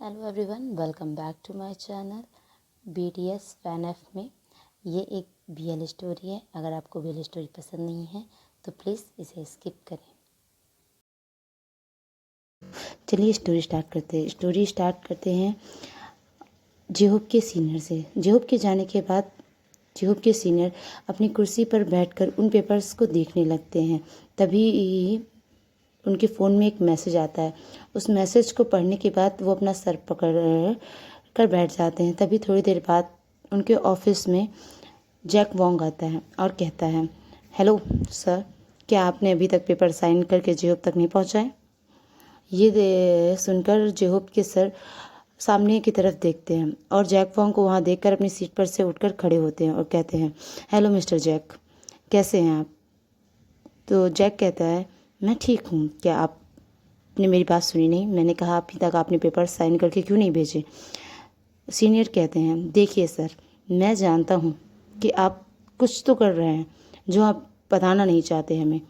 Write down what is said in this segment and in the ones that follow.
Hello everyone, welcome back to my channel BTS fan F में। ये एक BL story है। अगर आपको BL स्टोरी पसंद नहीं है तो प्लीज़ इसे स्किप करें। चलिए स्टोरी स्टार्ट करते हैं जेहोब के सीनियर से। जेहोब के जाने के बाद जेहोब के सीनियर अपनी कुर्सी पर बैठकर उन पेपर्स को देखने लगते हैं। तभी उनके फ़ोन में एक मैसेज आता है। उस मैसेज को पढ़ने के बाद वो अपना सर पकड़ कर बैठ जाते हैं। तभी थोड़ी देर बाद उनके ऑफिस में जैक वोंग आता है और कहता है, हेलो सर, क्या आपने अभी तक पेपर साइन करके जेहोब तक नहीं पहुंचाए? ये सुनकर जेहोब के सर सामने की तरफ देखते हैं और जैक वोंग को वहाँ देखकर अपनी सीट पर से उठकर खड़े होते हैं और कहते हैं, हेलो मिस्टर जैक, कैसे हैं आप? तो जैक कहता है, मैं ठीक हूँ। क्या आपने मेरी बात सुनी नहीं? मैंने कहा अभी तक आपने पेपर साइन करके क्यों नहीं भेजे? सीनियर कहते हैं, देखिए सर, मैं जानता हूँ कि आप कुछ तो कर रहे हैं जो आप बताना नहीं चाहते हमें।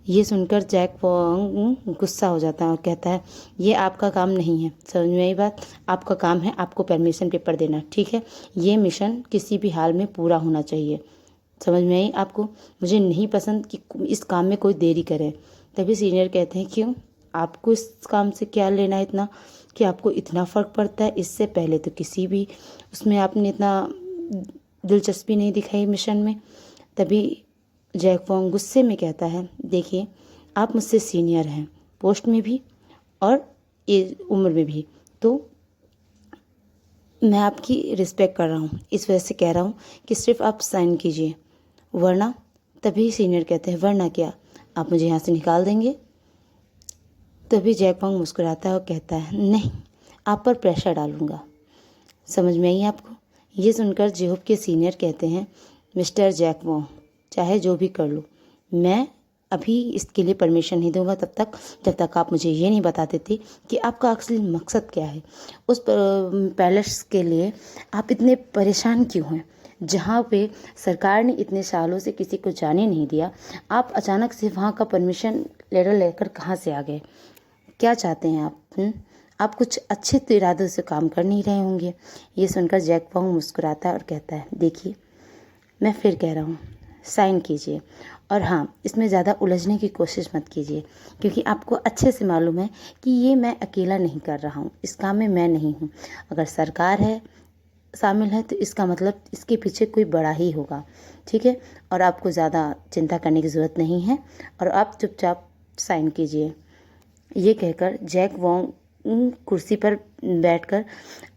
ये सुनकर जैक वोंग गुस्सा हो जाता है और कहता है, ये आपका काम नहीं है। समझ में आई बात? आपका काम है आपको परमिशन पेपर देना, ठीक है? ये मिशन किसी भी हाल में पूरा होना चाहिए। समझ में आई आपको? मुझे नहीं पसंद कि इस काम में कोई देरी करे। तभी सीनियर कहते हैं, क्यों? आपको इस काम से क्या लेना इतना कि आपको इतना फ़र्क पड़ता है? इससे पहले तो किसी भी उसमें आपने इतना दिलचस्पी नहीं दिखाई मिशन में। तभी जैक वोंग गुस्से में कहता है, देखिए, आप मुझसे सीनियर हैं, पोस्ट में भी और उम्र में भी, तो मैं आपकी रिस्पेक्ट कर रहा हूँ। इस वजह से कह रहा हूँ कि सिर्फ आप साइन कीजिए, वरना। तभी सीनियर कहते हैं, वरना क्या? आप मुझे यहाँ से निकाल देंगे? तभी जैक वोंग मुस्कुराता है और कहता है, नहीं, आप पर प्रेशर डालूंगा। समझ में आई आपको? ये सुनकर जेहोब के सीनियर कहते हैं, मिस्टर जैक वोंग, चाहे जो भी कर लो, मैं अभी इसके लिए परमिशन नहीं दूंगा तब तक जब तक आप मुझे ये नहीं बता देते कि आपका असली मकसद क्या है। उस पैलेस के लिए आप इतने परेशान क्यों हैं? जहाँ पे सरकार ने इतने सालों से किसी को जाने नहीं दिया, आप अचानक से वहाँ का परमिशन लेटर लेकर कहाँ से आ गए? क्या चाहते हैं आप? आप कुछ अच्छे तो इरादों से काम कर नहीं रहे होंगे। ये सुनकर जैक वोंग मुस्कुराता है और कहता है, देखिए, मैं फिर कह रहा हूँ, साइन कीजिए। और हाँ, इसमें ज़्यादा उलझने की कोशिश मत कीजिए, क्योंकि आपको अच्छे से मालूम है कि ये मैं अकेला नहीं कर रहा हूँ, इस काम में मैं नहीं हूँ। अगर सरकार है शामिल है तो इसका मतलब इसके पीछे कोई बड़ा ही होगा, ठीक है? और आपको ज़्यादा चिंता करने की ज़रूरत नहीं है और आप चुपचाप साइन कीजिए। ये कहकर जैक वोंग कुर्सी पर बैठकर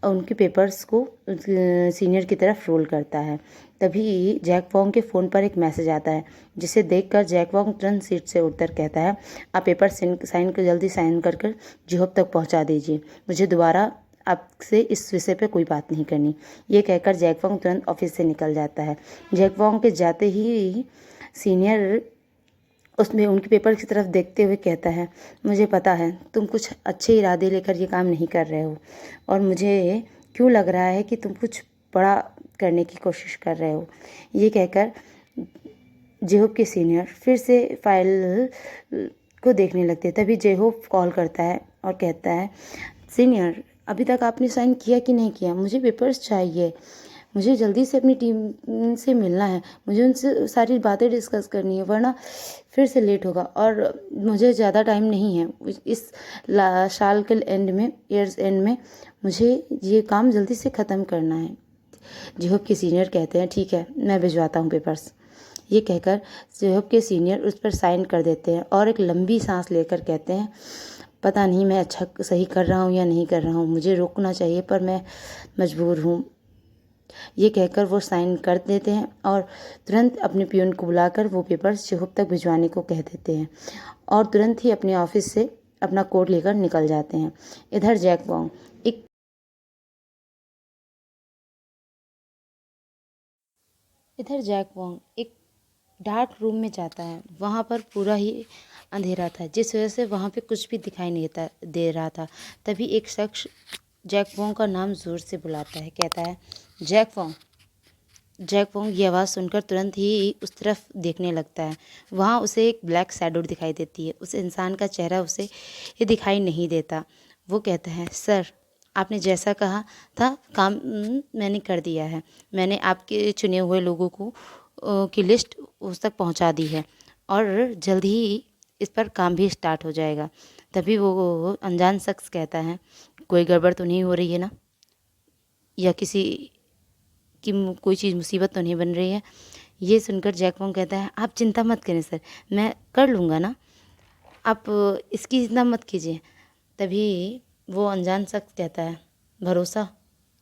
उनके पेपर्स को सीनियर की तरफ रोल करता है। तभी जैक वोंग के फ़ोन पर एक मैसेज आता है, जिसे देखकर जैक वोंग तुरंत सीट से उठकर कहता है, आप पेपर साइन कर जल्दी साइन कर जेहोब तक पहुंचा दीजिए। मुझे दोबारा आपसे इस विषय पे कोई बात नहीं करनी। ये कहकर जैक वोंग तुरंत ऑफिस से निकल जाता है। जैक वोंग के जाते ही सीनियर उसमें उनके पेपर की तरफ देखते हुए कहता है, मुझे पता है तुम कुछ अच्छे इरादे लेकर ये काम नहीं कर रहे हो और मुझे क्यों लग रहा है कि तुम कुछ बड़ा करने की कोशिश कर रहे हो। ये कहकर जेहोब के सीनियर फिर से फाइल को देखने लगते हैं। तभी जेहोब कॉल करता है और कहता है, सीनियर, अभी तक आपने साइन किया कि नहीं किया? मुझे पेपर्स चाहिए, मुझे जल्दी से अपनी टीम से मिलना है, मुझे उनसे सारी बातें डिस्कस करनी है, वरना फिर से लेट होगा और मुझे ज़्यादा टाइम नहीं है इस साल के एंड में, ईयर्स एंड में मुझे ये काम जल्दी से ख़त्म करना है। जेहोब के सीनियर कहते हैं, ठीक है, मैं भिजवाता हूँ पेपर्स। ये कहकर जेहोब के सीनियर उस पर साइन कर देते हैं और एक लंबी सांस लेकर कहते हैं, पता नहीं मैं अच्छा सही कर रहा हूँ या नहीं कर रहा हूँ, मुझे रोकना चाहिए पर मैं मजबूर हूँ। ये कहकर वो साइन कर देते हैं और तुरंत अपने पियून को बुलाकर वो पेपर्स जेहोब तक भिजवाने को कह देते हैं और तुरंत ही अपने ऑफिस से अपना कोट लेकर निकल जाते हैं। इधर जैक वोंग एक डार्क रूम में जाता है। वहाँ पर पूरा ही अंधेरा था, जिस वजह से वहाँ पे कुछ भी दिखाई नहीं दे रहा था। तभी एक शख्स जैक वोंग का नाम ज़ोर से बुलाता है, कहता है, जैक वोंग। जैक वोंग ये आवाज़ सुनकर तुरंत ही उस तरफ देखने लगता है। वहाँ उसे एक ब्लैक शैडो दिखाई देती है। उस इंसान का चेहरा उसे ये दिखाई नहीं देता। वो कहता है, सर, आपने जैसा कहा था काम मैंने कर दिया है। मैंने आपके चुने हुए लोगों को की लिस्ट उस तक पहुंचा दी है और जल्द ही इस पर काम भी स्टार्ट हो जाएगा। तभी वो अनजान शख्स कहता है, कोई गड़बड़ तो नहीं हो रही है ना, या किसी की कोई चीज़ मुसीबत तो नहीं बन रही है। ये सुनकर जैक वोंग कहता है, आप चिंता मत करें सर, मैं कर लूँगा ना, आप इसकी चिंता मत कीजिए। तभी वो अनजान शख्स कहता है, भरोसा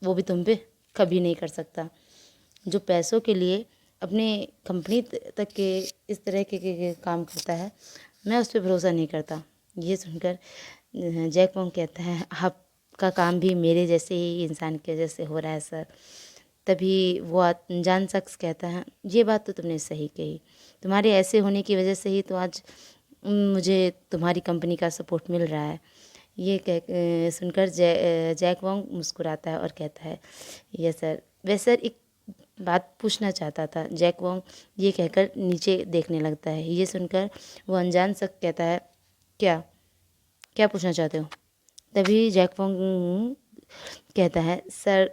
वो भी तुम पे कभी नहीं कर सकता। जो पैसों के लिए अपने कंपनी तक के इस तरह के काम करता है, मैं उस पर भरोसा नहीं करता। ये सुनकर जैक वोंग कहता है, आपका काम भी मेरे जैसे ही इंसान के जैसे हो रहा है सर। तभी वो अनजान शख्स कहता है, ये बात तो तुमने सही कही, तुम्हारे ऐसे होने की वजह से ही तो आज मुझे तुम्हारी कंपनी का सपोर्ट मिल रहा है। ये सुनकर जैक वोंग मुस्कुराता है और कहता है, यस सर। वैसे सर एक बात पूछना चाहता था। जैक वोंग ये कहकर नीचे देखने लगता है। ये सुनकर वो अनजान शख्स कहता है, क्या क्या पूछना चाहते हो? तभी जैक वोंग कहता है, सर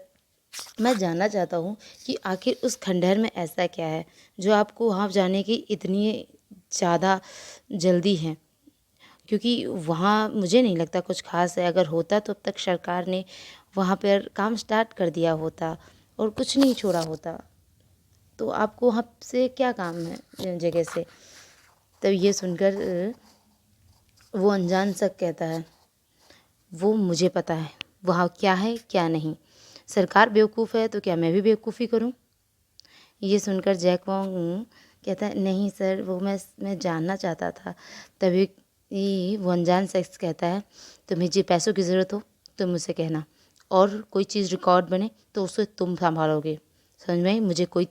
मैं जानना चाहता हूँ कि आखिर उस खंडहर में ऐसा क्या है जो आपको वहाँ जाने की इतनी ज़्यादा जल्दी है, क्योंकि वहाँ मुझे नहीं लगता कुछ खास है। अगर होता तो अब तक सरकार ने वहाँ पर काम स्टार्ट कर दिया होता और कुछ नहीं छोड़ा होता। तो आपको वहाँ से क्या काम है जगह से? तब ये सुनकर वो अनजान सा कहता है, वो मुझे पता है वहाँ क्या है क्या नहीं। सरकार बेवकूफ़ है तो क्या मैं भी बेवकूफ़ी करूँ? ये सुनकर जैक वोंग कहता है, नहीं सर, वो मैं जानना चाहता था। तभी वो अनजान शख्स कहता है, तुम्हें जी पैसों की ज़रूरत हो तो मुझसे कहना, और कोई चीज़ रिकॉर्ड बने तो उसे तुम संभालोगे, समझ में आई? मुझे कोई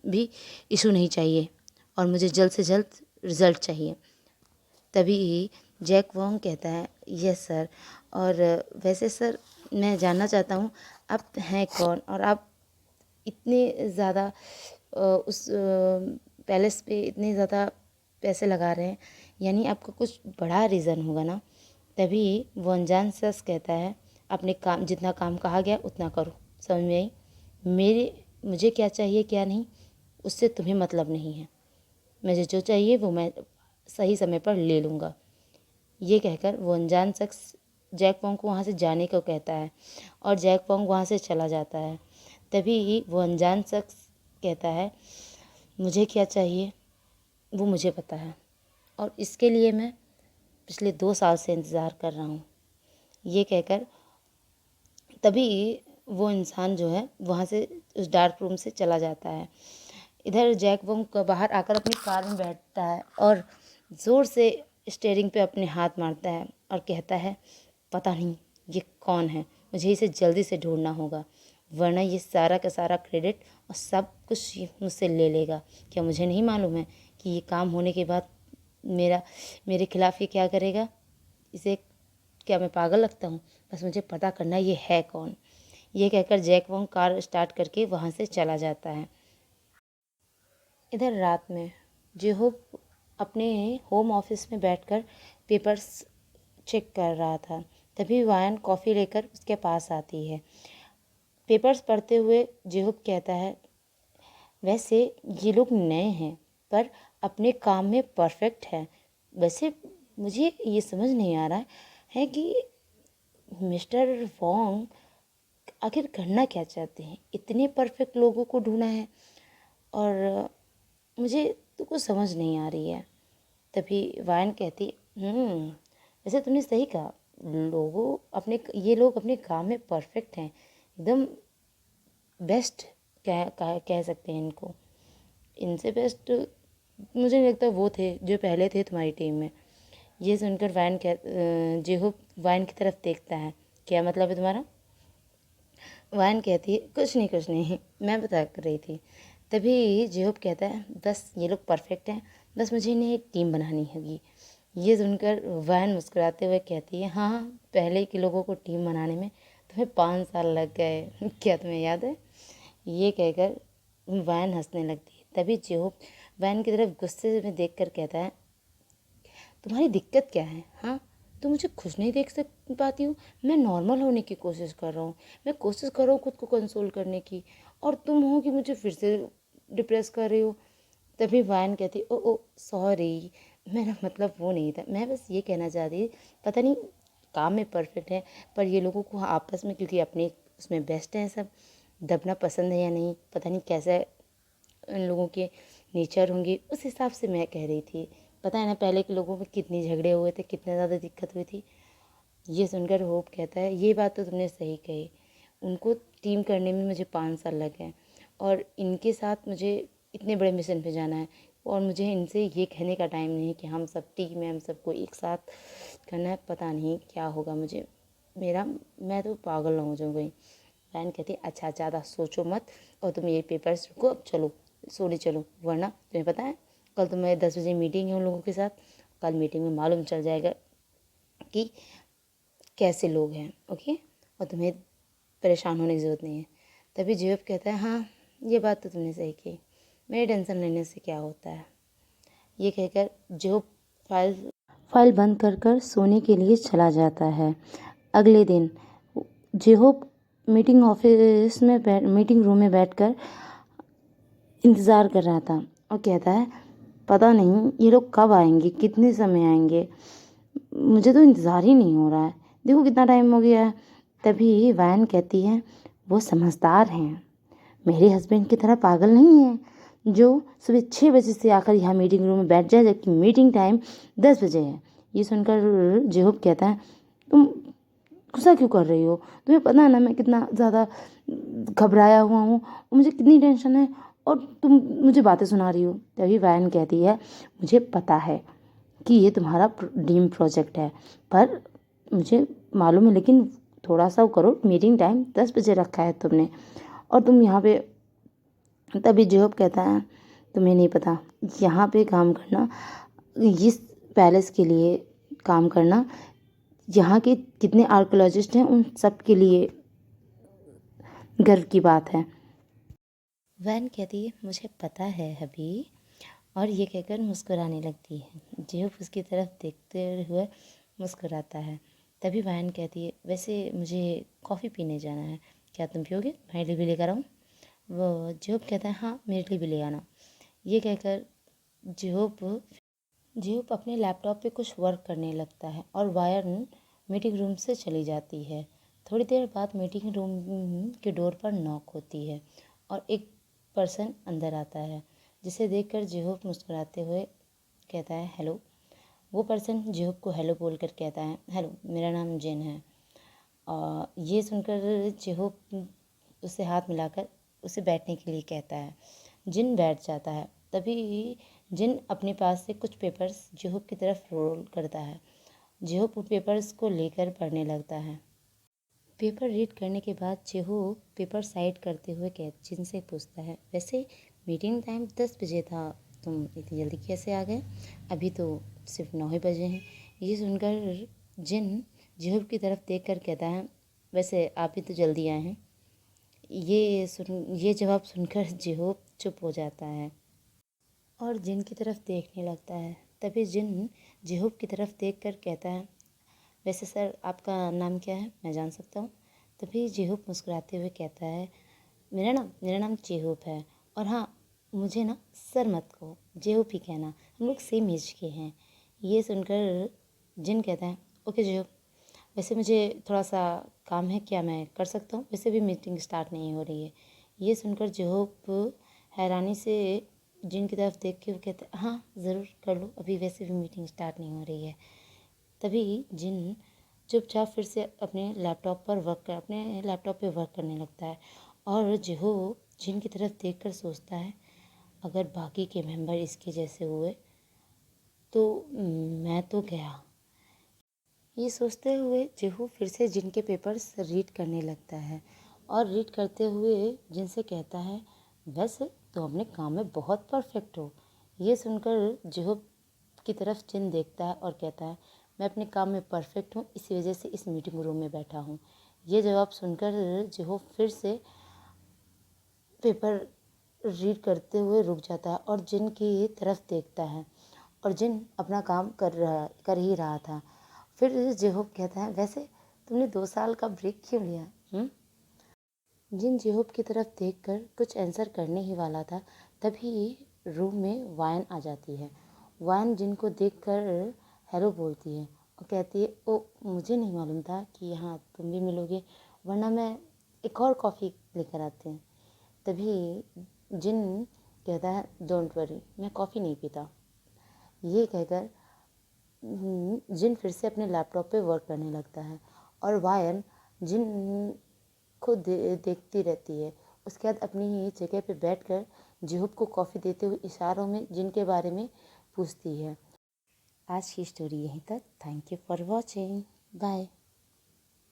भी इशू नहीं चाहिए और मुझे जल्द से जल्द रिज़ल्ट चाहिए। तभी जैक वोंग कहता है, यस सर। और वैसे सर मैं जानना चाहता हूँ आप हैं कौन और आप इतने ज़्यादा उस पैलेस पे इतने ज़्यादा पैसे लगा रहे हैं, यानी आपका कुछ बड़ा रीज़न होगा ना। तभी वो अनजान शख्स कहता है, अपने काम जितना काम कहा गया उतना करो, समझ में आई? मुझे क्या चाहिए क्या नहीं उससे तुम्हें मतलब नहीं है। मुझे जो चाहिए वो मैं सही समय पर ले लूँगा। ये कहकर वो अनजान शख्स जैक वोंग को वहाँ से जाने को कहता है और जैक वोंग वहाँ से चला जाता है। तभी वो अनजान शख्स कहता है, मुझे क्या चाहिए वो मुझे पता है और इसके लिए मैं पिछले 2 साल से इंतज़ार कर रहा हूँ। ये कहकर तभी वो इंसान जो है वहाँ से उस डार्क रूम से चला जाता है। इधर जैक वोंग बाहर आकर अपनी कार में बैठता है और ज़ोर से स्टीयरिंग पे अपने हाथ मारता है और कहता है, पता नहीं ये कौन है, मुझे इसे जल्दी से ढूंढना होगा, वरना ये सारा का सारा क्रेडिट और सब कुछ ये मुझसे ले लेगा। क्या मुझे नहीं मालूम है कि ये काम होने के बाद मेरे खिलाफ़ ये क्या करेगा? इसे क्या मैं पागल लगता हूँ? बस मुझे पता करना ये है कौन। ये कहकर जैक वोंग कार स्टार्ट करके वहाँ से चला जाता है। इधर रात में जेहोब अपने होम ऑफिस में बैठकर पेपर्स चेक कर रहा था। तभी वायन कॉफ़ी लेकर उसके पास आती है। पेपर्स पढ़ते हुए जेहोब कहता है, वैसे ये लोग नए हैं पर अपने काम में परफेक्ट हैं। वैसे मुझे ये समझ नहीं आ रहा है कि मिस्टर वोंग आखिर करना क्या चाहते हैं। इतने परफेक्ट लोगों को ढूंढा है और मुझे तो कुछ समझ नहीं आ रही है। तभी वायन कहती, वैसे तुमने सही कहा, ये लोग अपने काम में परफेक्ट हैं, एकदम बेस्ट कह सकते हैं इनको। इनसे बेस्ट मुझे नहीं लगता वो थे जो पहले थे तुम्हारी टीम में। ये सुनकर जेहोब वायन की तरफ देखता है, क्या मतलब है तुम्हारा? वायन कहती है, कुछ नहीं मैं बता कर रही थी। तभी जेहोब कहता है, बस ये लोग परफेक्ट हैं, बस मुझे इन्हें एक टीम बनानी होगी। ये सुनकर वायन मुस्कुराते हुए कहती है, हाँ, पहले के लोगों को टीम बनाने में तुम्हें 5 साल लग गए क्या तुम्हें याद है? ये कहकर वायन हंसने लगती है। तभी जेहोब वायन की तरफ गुस्से में देख कर कहता है, तुम्हारी दिक्कत क्या है? हाँ, तुम मुझे खुश नहीं देख पाती हो। मैं नॉर्मल होने की कोशिश कर रहा हूँ, मैं कोशिश कर रहा हूँ खुद को कंसोल करने की, और तुम हो कि मुझे फिर से डिप्रेस कर रही हो। तभी वायन कहती, ओ ओ सॉरी, मेरा मतलब वो नहीं था, मैं बस ये कहना चाहती, पता नहीं काम में परफेक्ट है पर ये लोगों को आपस में क्योंकि अपने उसमें बेस्ट हैं सब, दबना पसंद है या नहीं पता नहीं, कैसा इन लोगों के नेचर होंगे, उस हिसाब से मैं कह रही थी। पता है ना पहले के लोगों में कितने झगड़े हुए थे, कितने ज़्यादा दिक्कत हुई थी। ये सुनकर होप कहता है, ये बात तो तुमने सही कही, उनको टीम करने में मुझे 5 साल लगे और इनके साथ मुझे इतने बड़े मिशन पे जाना है, और मुझे इनसे ये कहने का टाइम नहीं है कि हम सब टीम है, हम सबको एक साथ करना है। पता नहीं क्या होगा मुझे, मेरा मैं तो पागल हो जाऊँ गई। बहन कहती, अच्छा ज़्यादा सोचो मत, और तुम ये पेपर्स रुको, अब चलो सोने चलो, वरना तुम्हें पता है कल तो मैं 10 बजे मीटिंग है उन लोगों के साथ, कल मीटिंग में मालूम चल जाएगा कि कैसे लोग हैं। ओके, और तुम्हें परेशान होने की ज़रूरत नहीं है। तभी जेब कहता है, हाँ ये बात तो तुमने सही की, मेरी टेंशन लेने से क्या होता है। ये कहकर जेब फाइल बंद कर सोने के लिए चला जाता है। अगले दिन जेहोप मीटिंग रूम में बैठकर इंतज़ार कर रहा था और कहता है, पता नहीं ये लोग कब आएंगे, कितने समय आएंगे, मुझे तो इंतज़ार ही नहीं हो रहा है, देखो कितना टाइम हो गया है। तभी वैन कहती है, वो समझदार हैं, मेरे हस्बैंड की तरह पागल नहीं है जो सुबह 6 बजे से आकर यहाँ मीटिंग रूम में बैठ जाए जबकि मीटिंग टाइम 10 बजे है। ये सुनकर जेहोब कहता है, तुम गुस्सा क्यों कर रही हो, तुम्हें पता है ना मैं कितना ज़्यादा घबराया हुआ हूँ और मुझे कितनी टेंशन है, और तुम मुझे बातें सुना रही हो। तभी वैन कहती है, मुझे पता है कि ये तुम्हारा ड्रीम प्रोजेक्ट है, पर मुझे मालूम है, लेकिन थोड़ा सा वो करो, मीटिंग टाइम 10 बजे रखा है तुमने और तुम यहाँ पे। तभी जॉब कहता है, तुम्हें नहीं पता, यहाँ पे काम करना, इस पैलेस के लिए काम करना, यहाँ के कितने आर्कोलॉजिस्ट हैं उन सब के लिए गर्व की बात है। वैन कहती है, मुझे पता है अभी, और ये कहकर मुस्कुराने लगती है। जेब उसकी तरफ देखते हुए मुस्कुराता है। तभी वैन कहती है, वैसे मुझे कॉफ़ी पीने जाना है, क्या तुम पियोगे, मेरे लिए भी लेकर आऊँ। वो जेब कहता है, हाँ मेरे लिए भी ले आना। ये कहकर जेब जेब अपने लैपटॉप पे कुछ वर्क करने लगता है और वायरन मीटिंग रूम से चली जाती है। थोड़ी देर बाद मीटिंग रूम के डोर पर नॉक होती है और एक पर्सन अंदर आता है, जिसे देखकर जेहोब मुस्कुराते हुए कहता है, हेलो। वो पर्सन जेहोब को हेलो बोलकर कहता है, हेलो मेरा नाम जेन है। और ये सुनकर जेहोब उसे हाथ मिलाकर उसे बैठने के लिए कहता है। जिन बैठ जाता है। तभी जिन अपने पास से कुछ पेपर्स जेहोब की तरफ रोल करता है। जेहोब उन पेपर्स को लेकर पढ़ने लगता है। पेपर रीड करने के बाद जेहोब पेपर साइड करते हुए जिनसे पूछता है, वैसे मीटिंग टाइम 10 बजे था, तुम इतनी जल्दी कैसे आ गए, अभी तो सिर्फ 9 ही बजे हैं। ये सुनकर जिन जेहोब की तरफ देखकर कहता है, वैसे आप भी तो जल्दी आए हैं। ये जवाब सुनकर जेहोब चुप हो जाता है और जिन की तरफ देखने लगता है। तभी जिन जेहोब की तरफ देखकर कहता है, वैसे सर आपका नाम क्या है, मैं जान सकता हूँ। तभी जेहोब मुस्कुराते हुए कहता है, मेरा नाम जेहोब है, और हाँ मुझे ना सर मत कहो, जेहोब ही कहना, हम लोग सेम एज के हैं। ये सुनकर जिन कहता है, ओके जेहोब, वैसे मुझे थोड़ा सा काम है, क्या मैं कर सकता हूँ, वैसे भी मीटिंग स्टार्ट नहीं हो रही है। ये सुनकर जेहोब हैरानी से जिन की तरफ देख के वो कहते हैं, हाँ ज़रूर कर लो, अभी वैसे भी मीटिंग स्टार्ट नहीं हो रही है। तभी जिन चुपचाप फिर से अपने लैपटॉप पे वर्क करने लगता है और जेहोब जिन की तरफ देखकर सोचता है, अगर बाकी के मेंबर इसके जैसे हुए तो मैं तो गया। ये सोचते हुए जेहू फिर से जिन के पेपर्स रीड करने लगता है और रीड करते हुए जिनसे कहता है, वैसे तो अपने काम में बहुत परफेक्ट हो। ये सुनकर जेहू की तरफ जिन देखता है और कहता है, मैं अपने काम में परफेक्ट हूँ, इसी वजह से इस मीटिंग रूम में बैठा हूँ। ये जवाब सुनकर जेहू फिर से पेपर रीड करते हुए रुक जाता है और जिन की तरफ देखता है, और जिन अपना काम कर ही रहा था। फिर जेहोब कहता है, वैसे तुमने 2 साल का ब्रेक क्यों लिया? जिन जेहोब की तरफ देखकर कुछ आंसर करने ही वाला था, तभी रूम में वायन आ जाती है। वायन जिन को देखकर हेलो बोलती है और कहती है, ओ मुझे नहीं मालूम था कि यहाँ तुम भी मिलोगे, वरना मैं एक और कॉफ़ी लेकर आते हैं। तभी जिन कहता है, डोंट वरी, मैं कॉफ़ी नहीं पीता। ये कहकर जिन फिर से अपने लैपटॉप पे वर्क करने लगता है और वायन जिन को देखती रहती है। उसके बाद अपनी ही जगह पे बैठकर जेहोब को कॉफ़ी देते हुए इशारों में जिन के बारे में पूछती है। आज की स्टोरी यहीं तक। Thank you for watching. Bye.